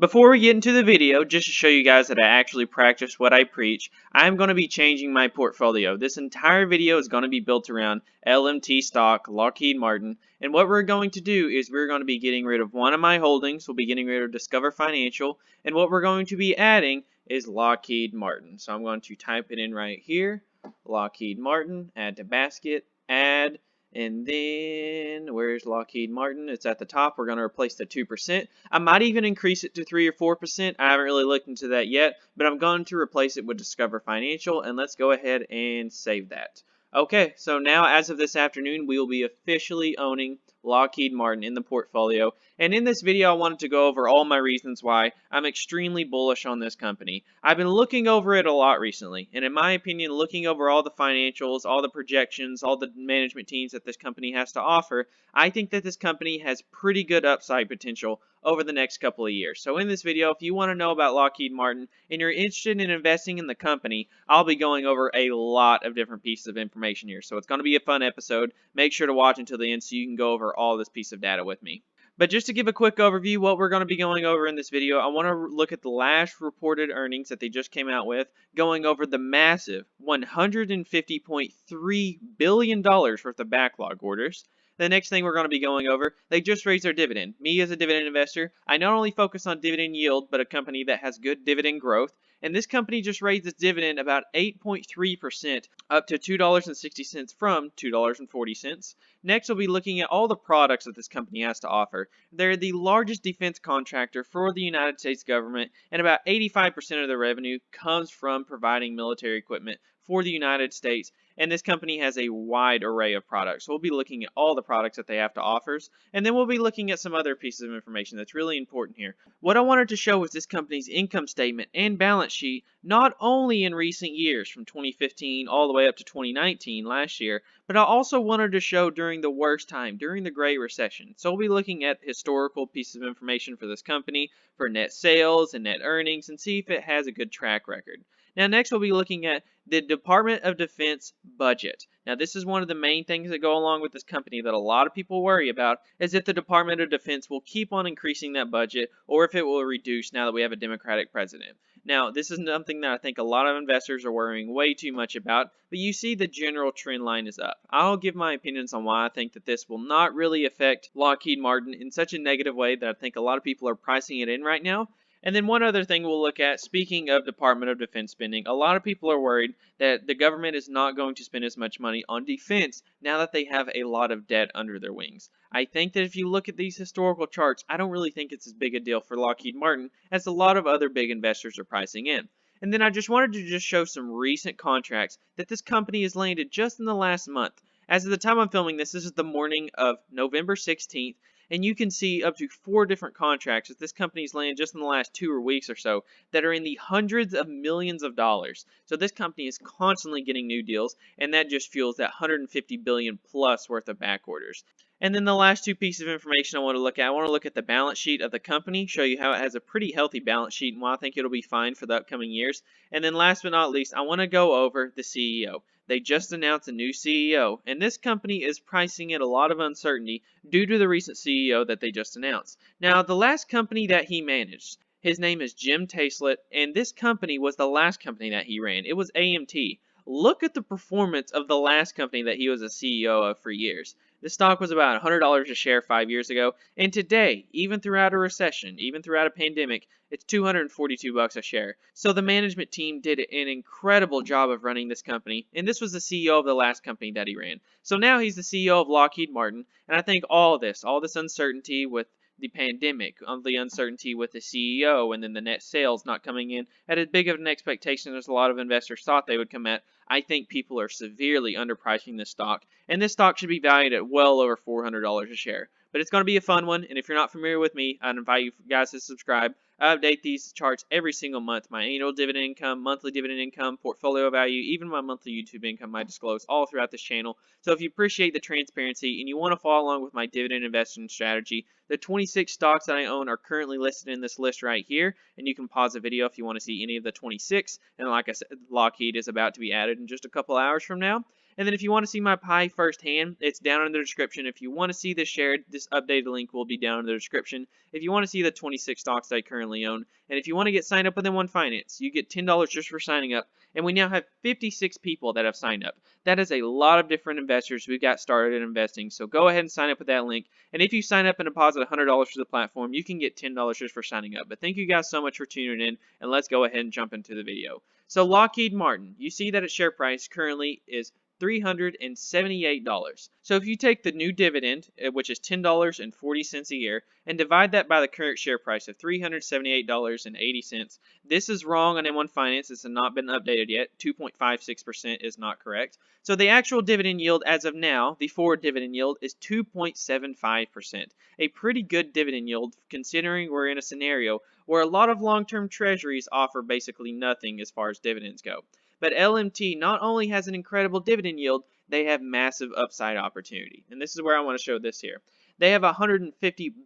Before we get into the video, just to show you guys that I actually practice what I preach, I'm going to be changing my portfolio. This entire video is going to be built around LMT stock, Lockheed Martin, and what we're going to do is we're going to be getting rid of one of my holdings, we'll be getting rid of Discover Financial, and what we're going to be adding is Lockheed Martin. So I'm going to type it in right here, Lockheed Martin, add to basket, add, and then, where's Lockheed Martin? It's at the top. We're going to replace the 2%. I might even increase it to 3 or 4%. I haven't really looked into that yet, but I'm going to replace it with Discover Financial, and let's go ahead and save that. Okay, so now as of this afternoon, we will be officially owning Lockheed Martin in the portfolio. And in this video, I wanted to go over all my reasons why I'm extremely bullish on this company. I've been looking over it a lot recently, and in my opinion, looking over all the financials, all the projections, all the management teams that this company has to offer, I think that this company has pretty good upside potential over the next couple of years. So in this video, if you want to know about Lockheed Martin and you're interested in investing in the company, I'll be going over a lot of different pieces of information here. So it's going to be a fun episode. Make sure to watch until the end so you can go over all this piece of data with me. But just to give a quick overview, what we're going to be going over in this video, I want to look at the last reported earnings that they just came out with, going over the massive $150.3 billion worth of backlog orders. The next thing we're going to be going over, they just raised their dividend. Me as a dividend investor, I not only focus on dividend yield, but a company that has good dividend growth. And this company just raised its dividend about 8.3% up to $2.60 from $2.40. Next, we'll be looking at all the products that this company has to offer. They're the largest defense contractor for the United States government, and about 85% of their revenue comes from providing military equipment for the United States. And this company has a wide array of products. So we'll be looking at all the products that they have to offer, and then we'll be looking at some other pieces of information that's really important here. What I wanted to show was this company's income statement and balance sheet, not only in recent years from 2015 all the way up to 2019 last year, but I also wanted to show during the worst time, during the Great Recession. So we'll be looking at historical pieces of information for this company, for net sales and net earnings, and see if it has a good track record. Now next we'll be looking at the Department of Defense budget. Now this is one of the main things that go along with this company that a lot of people worry about, is if the Department of Defense will keep on increasing that budget or if it will reduce now that we have a Democratic president. Now this is something that I think a lot of investors are worrying way too much about, but you see the general trend line is up. I'll give my opinions on why I think that this will not really affect Lockheed Martin in such a negative way that I think a lot of people are pricing it in right now. And then one other thing we'll look at, speaking of Department of Defense spending, a lot of people are worried that the government is not going to spend as much money on defense now that they have a lot of debt under their wings. I think that if you look at these historical charts, I don't really think it's as big a deal for Lockheed Martin as a lot of other big investors are pricing in. And then I just wanted to just show some recent contracts that this company has landed just in the last month. As of the time I'm filming this is the morning of November 16th. And you can see up to 4 different contracts that this company's landed just in the last 2 weeks or so that are in the hundreds of millions of dollars. So this company is constantly getting new deals, and that just fuels that $150 billion plus worth of back orders. And then the last 2 pieces of information I want to look at the balance sheet of the company, show you how it has a pretty healthy balance sheet and why I think it'll be fine for the upcoming years. And then last but not least, I want to go over the CEO. They just announced a new CEO, and this company is pricing in a lot of uncertainty due to the recent CEO that they just announced. Now, the last company that he managed, his name is Jim Taislet, and this company was the last company that he ran. It was AMT. Look at the performance of the last company that he was a CEO of for years. The stock was about $100 a share 5 years ago, and today, even throughout a recession, even throughout a pandemic, it's $242 a share. So the management team did an incredible job of running this company, and this was the CEO of the last company that he ran. So now he's the CEO of Lockheed Martin, and I think all this uncertainty with the pandemic, the uncertainty with the CEO, and then the net sales not coming in at as big of an expectation as a lot of investors thought they would come at, I think people are severely underpricing this stock, and this stock should be valued at well over $400 a share. But it's going to be a fun one, and if you're not familiar with me, I'd invite you guys to subscribe. I update these charts every single month. My annual dividend income, monthly dividend income, portfolio value, even my monthly YouTube income I disclose all throughout this channel. So if you appreciate the transparency and you want to follow along with my dividend investing strategy, the 26 stocks that I own are currently listed in this list right here, and you can pause the video if you want to see any of the 26. And like I said, Lockheed is about to be added in just a couple hours from now. And then if you want to see my pie firsthand, it's down in the description. If you want to see this shared, this updated link will be down in the description. If you want to see the 26 stocks that I currently own, and if you want to get signed up with M1 Finance, you get $10 just for signing up. And we now have 56 people that have signed up. That is a lot of different investors who got started in investing. So go ahead and sign up with that link. And if you sign up and deposit $100 for the platform, you can get $10 just for signing up. But thank you guys so much for tuning in, and let's go ahead and jump into the video. So Lockheed Martin, you see that its share price currently is $378. So if you take the new dividend, which is $10.40 a year, and divide that by the current share price of $378.80, this is wrong on M1 Finance. This has not been updated yet. 2.56% is not correct. So the actual dividend yield as of now, the forward dividend yield, is 2.75%. A pretty good dividend yield considering we're in a scenario where a lot of long-term treasuries offer basically nothing as far as dividends go. But LMT not only has an incredible dividend yield, they have massive upside opportunity. And this is where I want to show this here. They have $150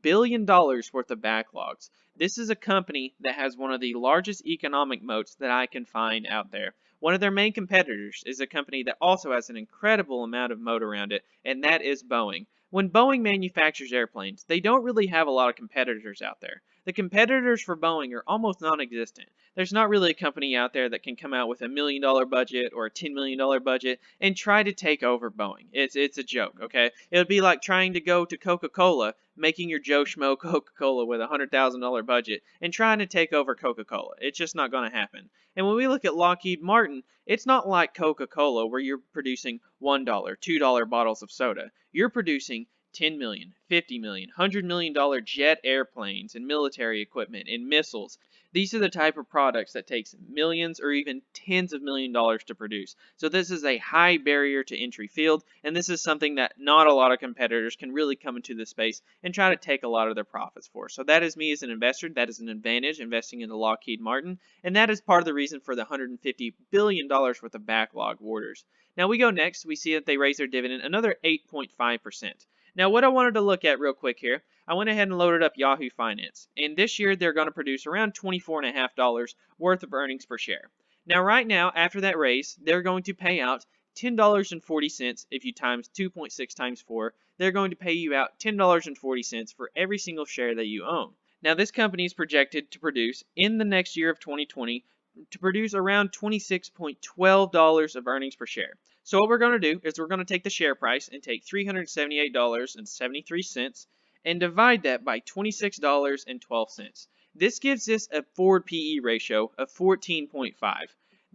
billion worth of backlogs. This is a company that has one of the largest economic moats that I can find out there. One of their main competitors is a company that also has an incredible amount of moat around it, and that is Boeing. When Boeing manufactures airplanes, they don't really have a lot of competitors out there. The competitors for Boeing are almost non-existent. There's not really a company out there that can come out with $1 million budget or a $10 million budget and try to take over Boeing. It's a joke, okay? It would be like trying to go to Coca-Cola, making your Joe Schmo Coca-Cola with a $100,000 budget and trying to take over Coca-Cola. It's just not going to happen. And when we look at Lockheed Martin, it's not like Coca-Cola where you're producing $1, $2 bottles of soda. You're producing $10 million, $50 million, $100 million jet airplanes and military equipment and missiles. These are the type of products that takes millions or even tens of million dollars to produce. So this is a high barrier to entry field, and this is something that not a lot of competitors can really come into this space and try to take a lot of their profits for. So that is me as an investor. That is an advantage investing into Lockheed Martin, and that is part of the reason for the $150 billion worth of backlog orders. Now we go next, we see that they raise their dividend another 8.5%. Now what I wanted to look at real quick here, I went ahead and loaded up Yahoo Finance, and this year they're going to produce around $24.50 worth of earnings per share. Now right now, after that raise, they're going to pay out $10.40 if you times 2.6 times 4. They're going to pay you out $10.40 for every single share that you own. Now this company is projected to produce, in the next year of 2020, to produce around $26.12 of earnings per share. So what we're going to do is we're going to take the share price and take $378.73 and divide that by $26.12. This gives us a forward PE ratio of 14.5.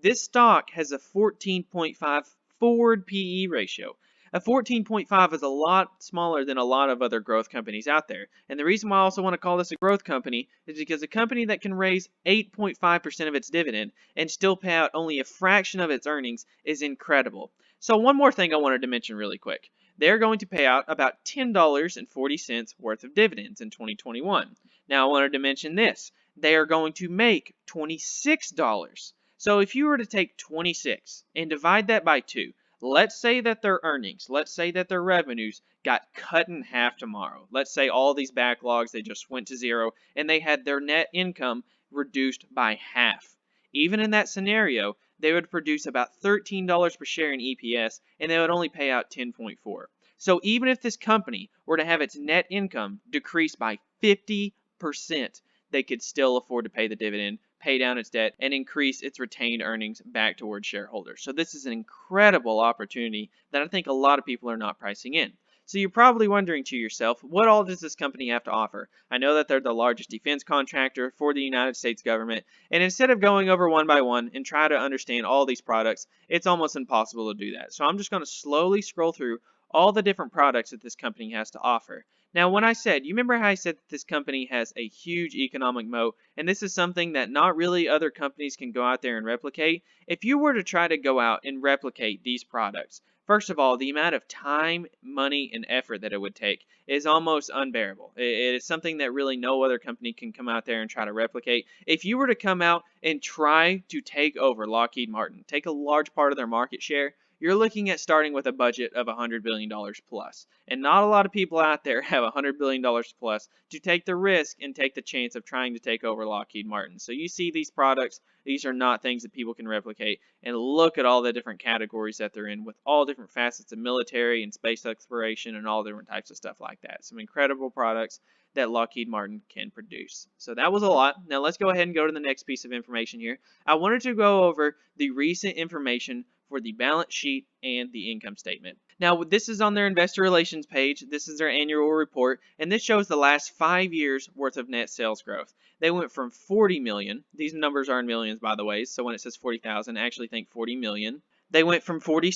This stock has a 14.5 forward PE ratio. A 14.5 is a lot smaller than a lot of other growth companies out there. And the reason why I also want to call this a growth company is because a company that can raise 8.5% of its dividend and still pay out only a fraction of its earnings is incredible. So one more thing I wanted to mention really quick. They're going to pay out about $10.40 worth of dividends in 2021. Now I wanted to mention this. They are going to make $26. So if you were to take 26 and divide that by 2, let's say that their earnings, let's say that their revenues got cut in half tomorrow. Let's say all these backlogs, they just went to zero and they had their net income reduced by half. Even in that scenario, they would produce about $13 per share in EPS and they would only pay out 10.4. So even if this company were to have its net income decrease by 50%, they could still afford to pay the dividend, pay down its debt, and increase its retained earnings back towards shareholders. So this is an incredible opportunity that I think a lot of people are not pricing in. So you're probably wondering to yourself, what all does this company have to offer? I know that they're the largest defense contractor for the United States government, and instead of going over one by one and try to understand all these products, it's almost impossible to do that. So I'm just going to slowly scroll through all the different products that this company has to offer. Now, when I said, you remember how I said that this company has a huge economic moat, and this is something that not really other companies can go out there and replicate? If you were to try to go out and replicate these products, first of all, the amount of time, money, and effort that it would take is almost unbearable. It is something that really no other company can come out there and try to replicate. If you were to come out and try to take over Lockheed Martin, take a large part of their market share, you're looking at starting with a budget of $100 billion plus. And not a lot of people out there have $100 billion plus to take the risk and take the chance of trying to take over Lockheed Martin. So you see these products, these are not things that people can replicate. And look at all the different categories that they're in with all different facets of military and space exploration and all different types of stuff like that. Some incredible products that Lockheed Martin can produce. So that was a lot. Now let's go ahead and go to the next piece of information here. I wanted to go over the recent information for the balance sheet and the income statement. Now this is on their investor relations page. This is their annual report, and this shows the last 5 years worth of net sales growth. They went from 40 million. These numbers are in millions, by the way. So when it says 40,000, actually think 40 million. They went from 40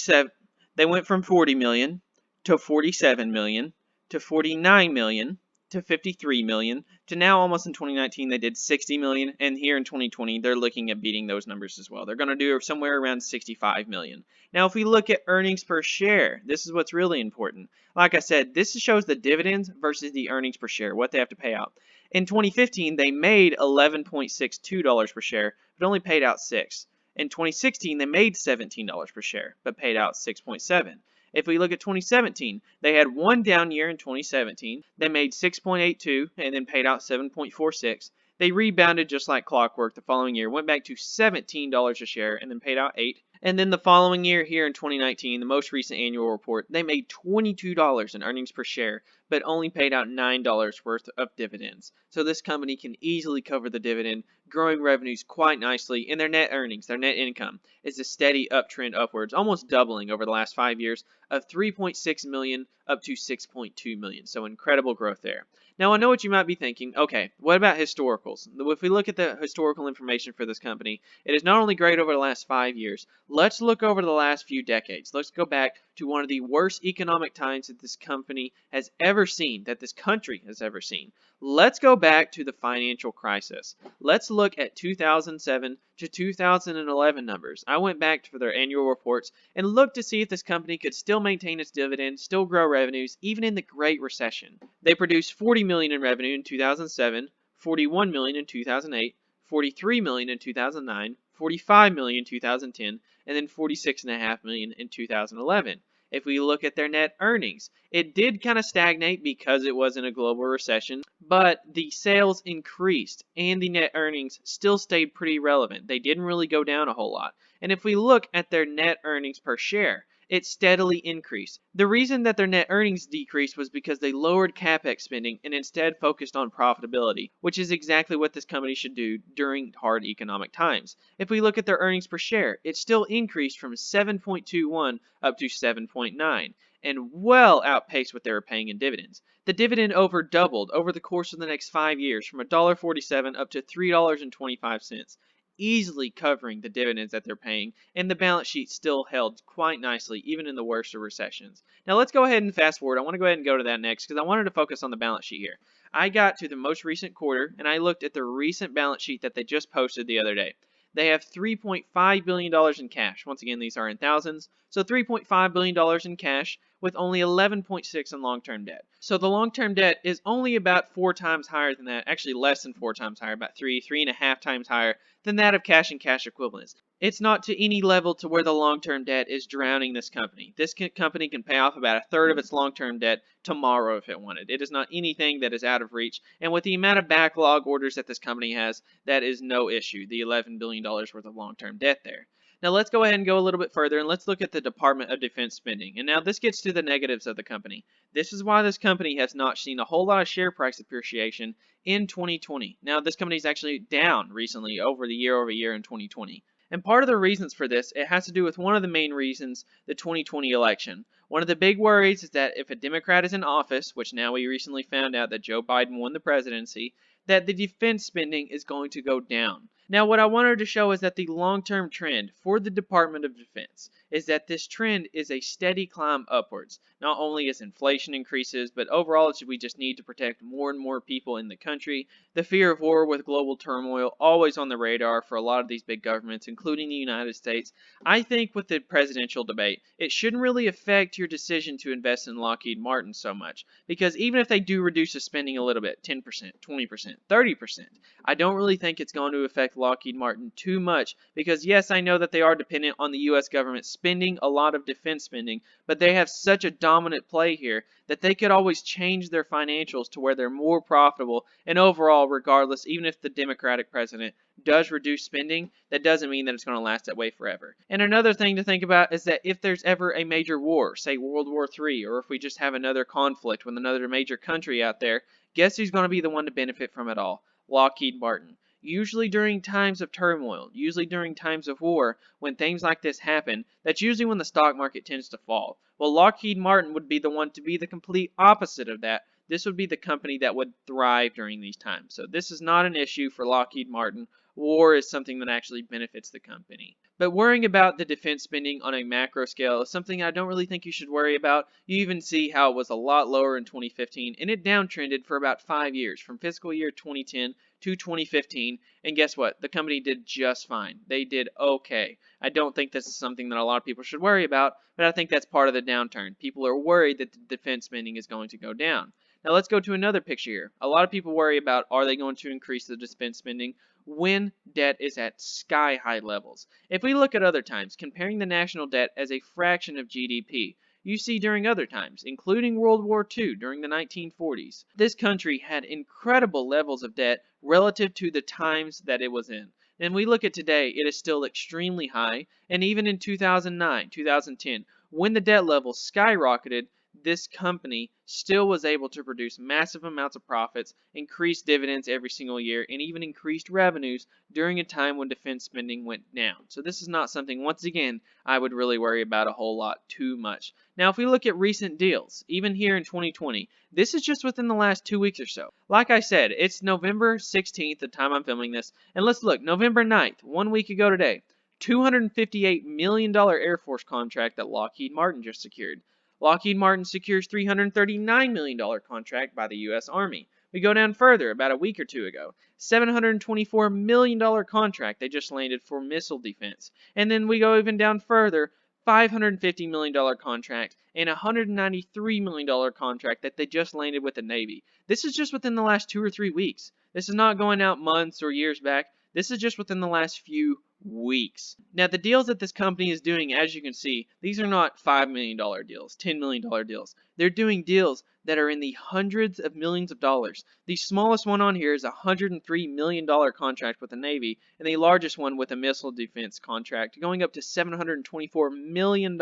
million to 47 million to 49 million to 53 million to now almost in 2019 they did 60 million, and here in 2020 they're looking at beating those numbers as well. They're going to do somewhere around 65 million. Now if we look at earnings per share, this is what's really important. Like I said, this shows the dividends versus the earnings per share, what they have to pay out. In 2015 they made $11.62 per share but only paid out 6. In 2016 they made $17 per share but paid out 6.7. If we look at 2017, they had one down year in 2017. They made 6.82 and then paid out 7.46. They rebounded just like clockwork the following year, went back to $17 a share and then paid out 8. And then the following year here in 2019, the most recent annual report, they made $22 in earnings per share, but only paid out $9 worth of dividends. So this company can easily cover the dividend, growing revenues quite nicely, and their net earnings, their net income, is a steady uptrend upwards, almost doubling over the last 5 years of 3.6 million up to 6.2 million. So incredible growth there. Now I know what you might be thinking, okay, what about historicals? If we look at the historical information for this company, it is not only great over the last 5 years, let's look over the last few decades. Let's go back to one of the worst economic times that this company has ever seen, that this country has ever seen. Let's go back to the financial crisis. Let's look at 2007 to 2011 numbers. I went back for their annual reports and looked to see if this company could still maintain its dividend, still grow revenues, even in the Great Recession. They produced $40 million in revenue in 2007, $41 million in 2008, $43 million in 2009, $45 million in 2010, and then $46.5 million in 2011. If we look at their net earnings, it did kind of stagnate because it was in a global recession, but the sales increased and the net earnings still stayed pretty relevant. They didn't really go down a whole lot. And if we look at their net earnings per share, it steadily increased. The reason that their net earnings decreased was because they lowered capex spending and instead focused on profitability, which is exactly what this company should do during hard economic times. If we look at their earnings per share, it still increased from 7.21 up to 7.9 and well outpaced what they were paying in dividends. The dividend over doubled over the course of the next 5 years from $1.47 up to $3.25. Easily covering the dividends that they're paying, and the balance sheet still held quite nicely even in the worst of recessions. Now let's go ahead and fast forward. I want to go ahead and go to that next because I wanted to focus on the balance sheet here. I got to the most recent quarter and I looked at the recent balance sheet that they just posted the other day. They have $3.5 billion in cash. Once again, these are in thousands. So $3.5 billion in cash with only 11.6 in long-term debt. So the long-term debt is only about 4 times higher than that, actually less than 4 times higher, about 3.5 times higher than that of cash and cash equivalents. It's not to any level to where the long-term debt is drowning this company. This company can pay off about a third of its long-term debt tomorrow if it wanted. It is not anything that is out of reach. And with the amount of backlog orders that this company has, that is no issue, the $11 billion worth of long-term debt there. Now let's go ahead and go a little bit further and let's look at the Department of Defense spending. And now this gets to the negatives of the company. This is why this company has not seen a whole lot of share price appreciation in 2020. Now this company is actually down recently over year in 2020. And part of the reasons for this, it has to do with one of the main reasons, the 2020 election. One of the big worries is that if a Democrat is in office, which now we recently found out that Joe Biden won the presidency, that the defense spending is going to go down. Now what I wanted to show is that the long-term trend for the Department of Defense is that this trend is a steady climb upwards. Not only as inflation increases, but overall we just need to protect more and more people in the country. The fear of war with global turmoil always on the radar for a lot of these big governments, including the United States. I think with the presidential debate, it shouldn't really affect your decision to invest in Lockheed Martin so much. Because even if they do reduce the spending a little bit, 10%, 20%, 30%, I don't really think it's going to affect Lockheed Martin too much because yes, I know that they are dependent on the U.S. government spending a lot of defense spending, but they have such a dominant play here that they could always change their financials to where they're more profitable. And overall, regardless, even if the Democratic president does reduce spending, that doesn't mean that it's going to last that way forever. And another thing to think about is that if there's ever a major war, say World War III, or if we just have another conflict with another major country out there, guess who's going to be the one to benefit from it all? Lockheed Martin. Usually during times of turmoil, usually during times of war, when things like this happen, that's usually when the stock market tends to fall. Well, Lockheed Martin would be the one to be the complete opposite of that. This would be the company that would thrive during these times. So this is not an issue for Lockheed Martin. War is something that actually benefits the company. But worrying about the defense spending on a macro scale is something I don't really think you should worry about. You even see how it was a lot lower in 2015, and it downtrended for about 5 years, from fiscal year 2010 to 2015, and guess what? The company did just fine. They did okay. I don't think this is something that a lot of people should worry about, but I think that's part of the downturn. People are worried that the defense spending is going to go down. Now let's go to another picture here. A lot of people worry about, are they going to increase the defense spending when debt is at sky high levels? If we look at other times, comparing the national debt as a fraction of GDP, you see during other times, including World War II during the 1940s, this country had incredible levels of debt relative to the times that it was in. And we look at today, it is still extremely high, and even in 2009, 2010, when the debt level skyrocketed, this company still was able to produce massive amounts of profits, increase dividends every single year, and even increased revenues during a time when defense spending went down. So this is not something, once again, I would really worry about a whole lot too much. Now, if we look at recent deals, even here in 2020, this is just within the last 2 weeks or so. Like I said, it's November 16th, the time I'm filming this, and let's look, November 9th, 1 week ago today, $258 million Air Force contract that Lockheed Martin just secured. Lockheed Martin secures $339 million contract by the U.S. Army. We go down further, about a week or two ago, $724 million contract they just landed for missile defense. And then we go even down further, $550 million contract and $193 million contract that they just landed with the Navy. This is just within the last 2 or 3 weeks. This is not going out months or years back. This is just within the last few weeks. Now, the deals that this company is doing, as you can see, these are not $5 million deals, $10 million deals. They're doing deals that are in the hundreds of millions of dollars. The smallest one on here is a $103 million contract with the Navy, and the largest one with a missile defense contract going up to $724 million.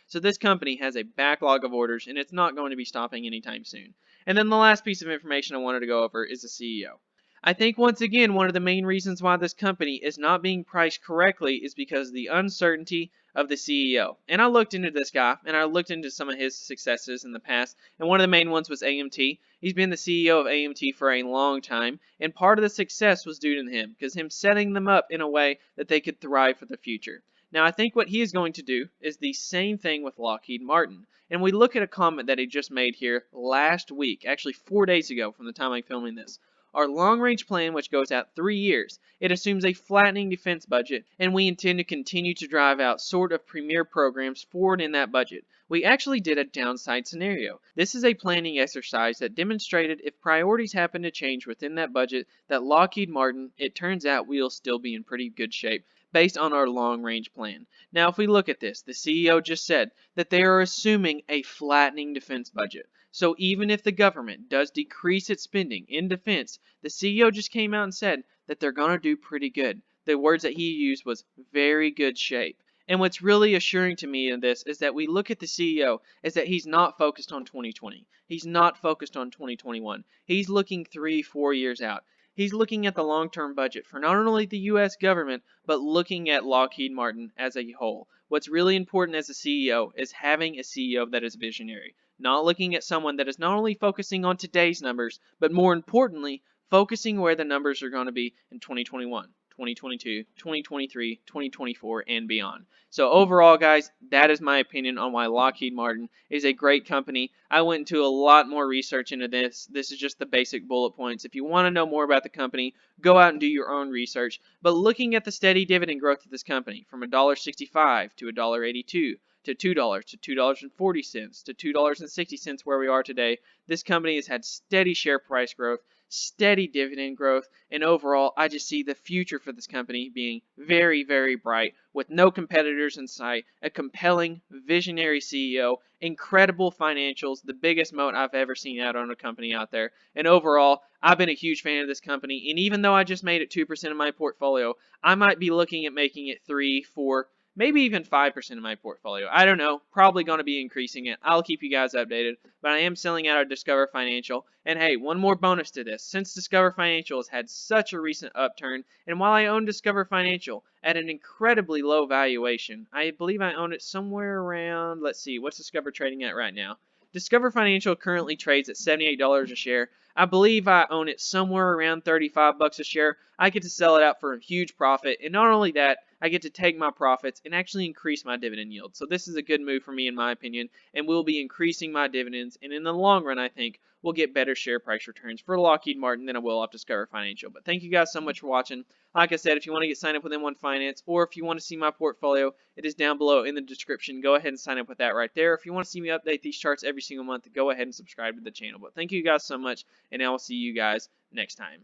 So this company has a backlog of orders, and it's not going to be stopping anytime soon. And then the last piece of information I wanted to go over is the CEO. I think once again one of the main reasons why this company is not being priced correctly is because of the uncertainty of the CEO. And I looked into this guy, and I looked into some of his successes in the past, and one of the main ones was AMT. He's been the CEO of AMT for a long time, and part of the success was due to him, because him setting them up in a way that they could thrive for the future. Now, I think what he is going to do is the same thing with Lockheed Martin. And we look at a comment that he just made here last week, actually 4 days ago from the time I'm filming this. Our long-range plan, which goes out 3 years, it assumes a flattening defense budget, and we intend to continue to drive out sort of premier programs forward in that budget. We actually did a downside scenario. This is a planning exercise that demonstrated if priorities happen to change within that budget, that Lockheed Martin, it turns out we'll still be in pretty good shape based on our long-range plan. Now, if we look at this, the CEO just said that they are assuming a flattening defense budget. So even if the government does decrease its spending in defense, the CEO just came out and said that they're going to do pretty good. The words that he used was very good shape. And what's really assuring to me in this is that we look at the CEO is that he's not focused on 2020. He's not focused on 2021. He's looking 3-4 years out. He's looking at the long-term budget for not only the U.S. government, but looking at Lockheed Martin as a whole. What's really important as a CEO is having a CEO that is visionary. Not looking at someone that is not only focusing on today's numbers, but more importantly, focusing where the numbers are going to be in 2021, 2022, 2023, 2024, and beyond. So overall, guys, that is my opinion on why Lockheed Martin is a great company. I went into a lot more research into this. This is just the basic bullet points. If you want to know more about the company, go out and do your own research. But looking at the steady dividend growth of this company from $1.65 to $1.82, to $2 to $2.40 to $2.60 where we are today, this company has had steady share price growth, steady dividend growth, and overall, I just see the future for this company being very, very bright with no competitors in sight, a compelling, visionary CEO, incredible financials, the biggest moat I've ever seen out on a company out there. And overall, I've been a huge fan of this company. And even though I just made it 2% of my portfolio, I might be looking at making it 3, 4, maybe even 5% of my portfolio. I don't know. Probably going to be increasing it. I'll keep you guys updated. But I am selling out of Discover Financial. And hey, one more bonus to this. Since Discover Financial has had such a recent upturn, and while I own Discover Financial at an incredibly low valuation, I believe I own it somewhere around, let's see, what's Discover trading at right now? Discover Financial currently trades at $78 a share. I believe I own it somewhere around 35 bucks a share. I get to sell it out for a huge profit, and not only that, I get to take my profits and actually increase my dividend yield. So this is a good move for me in my opinion, and we'll be increasing my dividends, and in the long run I think we'll get better share price returns for Lockheed Martin than I will off Discover Financial. But thank you guys so much for watching. Like I said, if you want to get signed up with M1 Finance, or if you want to see my portfolio, it is down below in the description. Go ahead and sign up with that right there. If you want to see me update these charts every single month, go ahead and subscribe to the channel. But thank you guys so much, and I will see you guys next time.